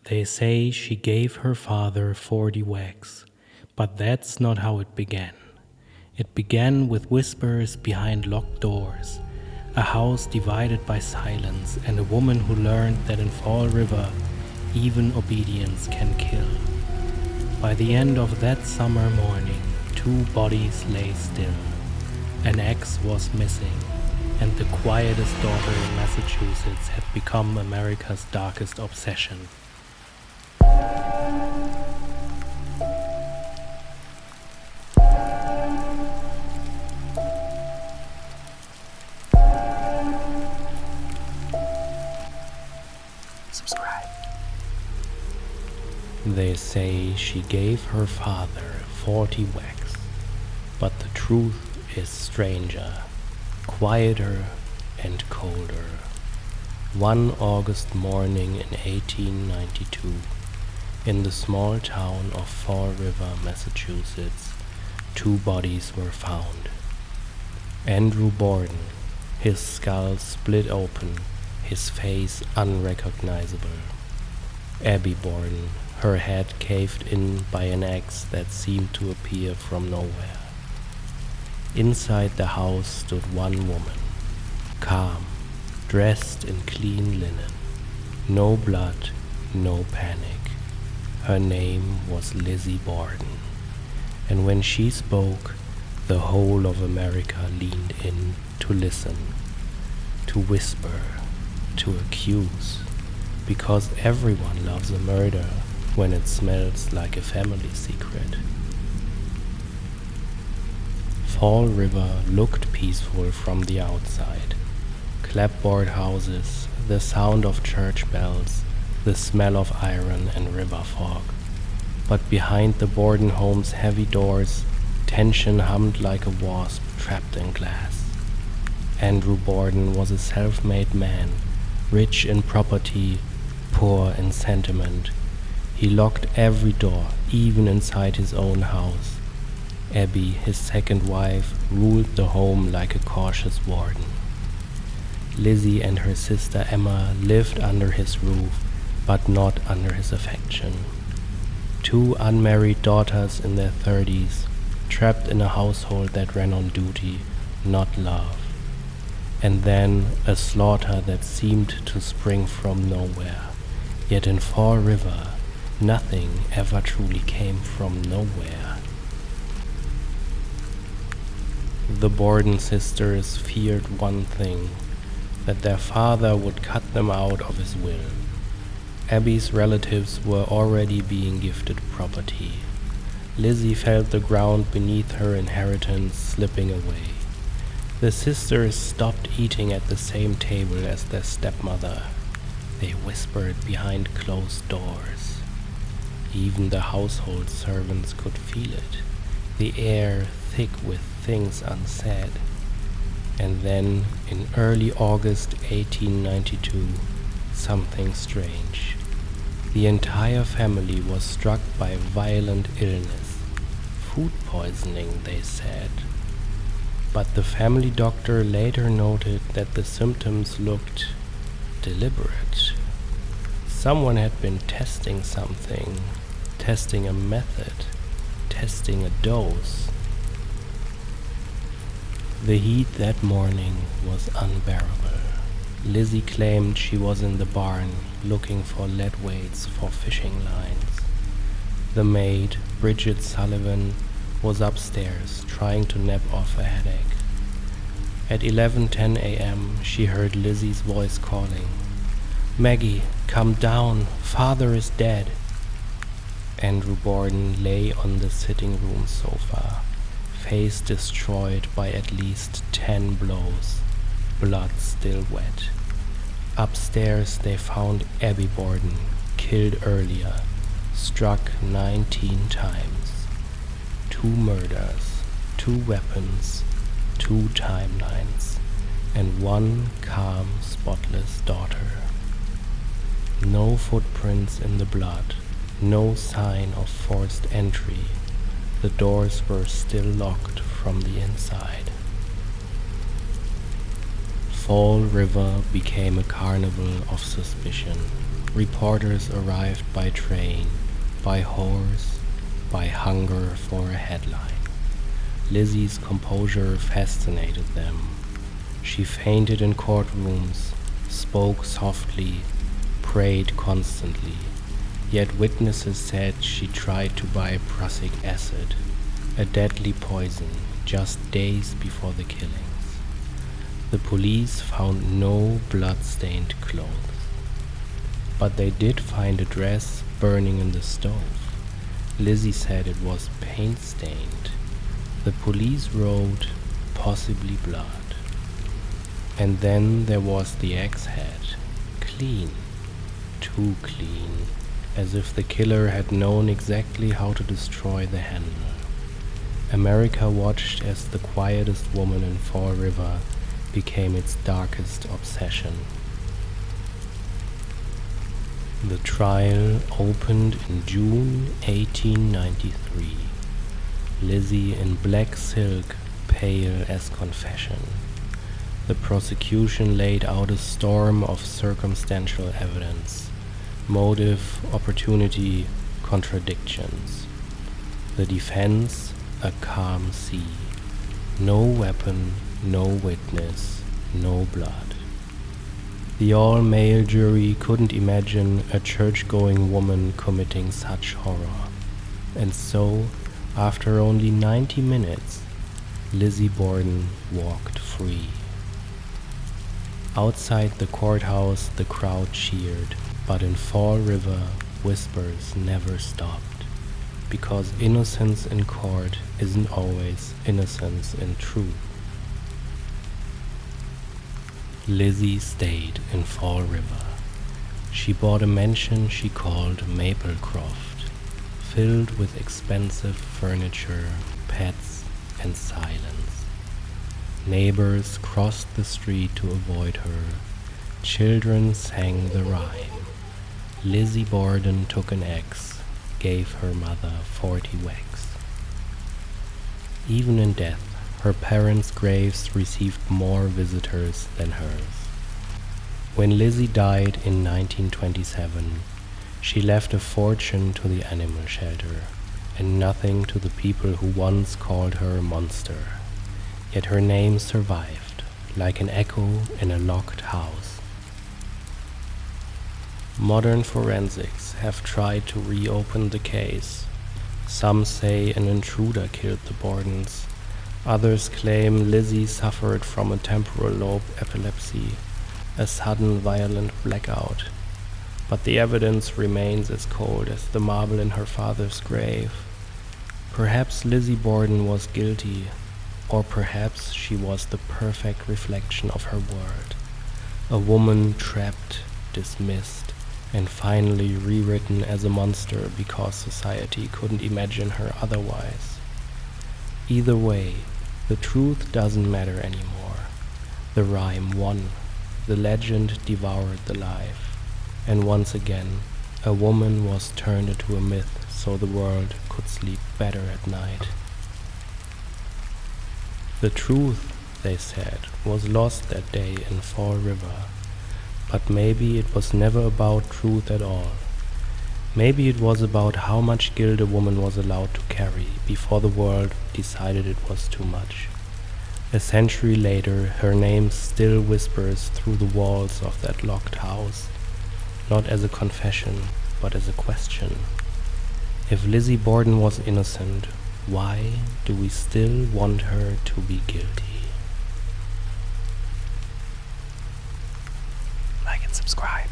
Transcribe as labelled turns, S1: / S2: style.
S1: They say she gave her father 40 whacks, but that's not how it began. It began with whispers behind locked doors, a house divided by silence, and a woman who learned that in Fall River, even obedience can kill. By the end of that summer morning, 2 bodies lay still. An ex was missing, and the quietest daughter in Massachusetts had become America's darkest obsession.
S2: Subscribe.
S1: They say she gave her father 40 whacks, but the truth is stranger, quieter and colder. One August morning in 1892, in the small town of Fall River, Massachusetts, 2 bodies were found. Andrew Borden, his skull split open, his face unrecognizable. Abby Borden, her head caved in by an axe that seemed to appear from nowhere. Inside the house stood one woman, calm, dressed in clean linen. No blood, no panic. Her name was Lizzie Borden, and when she spoke, the whole of America leaned in to listen, to whisper, to accuse, because everyone loves a murder when it smells like a family secret. Fall River looked peaceful from the outside. Clapboard houses, the sound of church bells, the smell of iron and river fog. But behind the Borden home's heavy doors, tension hummed like a wasp trapped in glass. Andrew Borden was a self-made man, rich in property, poor in sentiment. He locked every door, even inside his own house. Abby, his second wife, ruled the home like a cautious warden. Lizzie and her sister Emma lived under his roof, but not under his affection. 2 unmarried daughters in their 30s, trapped in a household that ran on duty, not love. And then a slaughter that seemed to spring from nowhere. Yet in Fall River, nothing ever truly came from nowhere. The Borden sisters feared one thing, that their father would cut them out of his will. Abby's relatives were already being gifted property. Lizzie felt the ground beneath her inheritance slipping away. The sisters stopped eating at the same table as their stepmother. They whispered behind closed doors. Even the household servants could feel it, the air thick with things unsaid. And then, in early August 1892, something strange. The entire family was struck by violent illness. Food poisoning, they said. But the family doctor later noted that the symptoms looked deliberate. Someone had been testing something, testing a method, testing a dose. The heat that morning was unbearable. Lizzie claimed she was in the barn looking for lead weights for fishing lines. The maid, Bridget Sullivan, was upstairs trying to nap off a headache. At 11:10 a.m. she heard Lizzie's voice calling, "Maggie, come down, father is dead." Andrew Borden lay on the sitting room sofa, face destroyed by at least 10 blows, blood still wet. Upstairs they found Abby Borden, killed earlier, struck 19 times. 2 murders, 2 weapons, 2 timelines, and 1 calm, spotless daughter. No footprints in the blood, no sign of forced entry. The doors were still locked from the inside. Fall River became a carnival of suspicion. Reporters arrived by train, by horse, by hunger for a headline. Lizzie's composure fascinated them. She fainted in courtrooms, spoke softly, prayed constantly, yet witnesses said she tried to buy prussic acid, a deadly poison, just days before the killings. The police found no blood-stained clothes, but they did find a dress burning in the stove. Lizzie said it was paint-stained. The police wrote, possibly blood. And then there was the axe head, clean, too clean, as if the killer had known exactly how to destroy the handle. America watched as the quietest woman in Fall River became its darkest obsession. The trial opened in June 1893. Lizzie in black silk, pale as confession. The prosecution laid out a storm of circumstantial evidence, motive, opportunity, contradictions. The defense, a calm sea. No weapon, no witness, no blood. The all-male jury couldn't imagine a church-going woman committing such horror. And so, after only 90 minutes, Lizzie Borden walked free. Outside the courthouse, the crowd cheered, but in Fall River, whispers never stopped, because innocence in court isn't always innocence in truth. Lizzie stayed in Fall River. She bought a mansion she called Maplecroft, filled with expensive furniture, pets, and silence. Neighbors crossed the street to avoid her. Children sang the rhyme. Lizzie Borden took an axe, gave her mother 40 whacks. Even in death, her parents' graves received more visitors than hers. When Lizzie died in 1927, she left a fortune to the animal shelter, and nothing to the people who once called her a monster. Yet her name survived, like an echo in a locked house. Modern forensics have tried to reopen the case. Some say an intruder killed the Bordens. Others claim Lizzie suffered from a temporal lobe epilepsy, a sudden violent blackout. But the evidence remains as cold as the marble in her father's grave. Perhaps Lizzie Borden was guilty, or perhaps she was the perfect reflection of her world. A woman trapped, dismissed, and finally rewritten as a monster because society couldn't imagine her otherwise. Either way, the truth doesn't matter anymore. The rhyme won. The legend devoured the life. And once again, a woman was turned into a myth so the world could sleep better at night. The truth, they said, was lost that day in Fall River. But maybe it was never about truth at all. Maybe it was about how much guilt a woman was allowed to carry before the world decided it was too much. A century later, her name still whispers through the walls of that locked house, not as a confession, but as a question. If Lizzie Borden was innocent, why do we still want her to be guilty? Like and subscribe.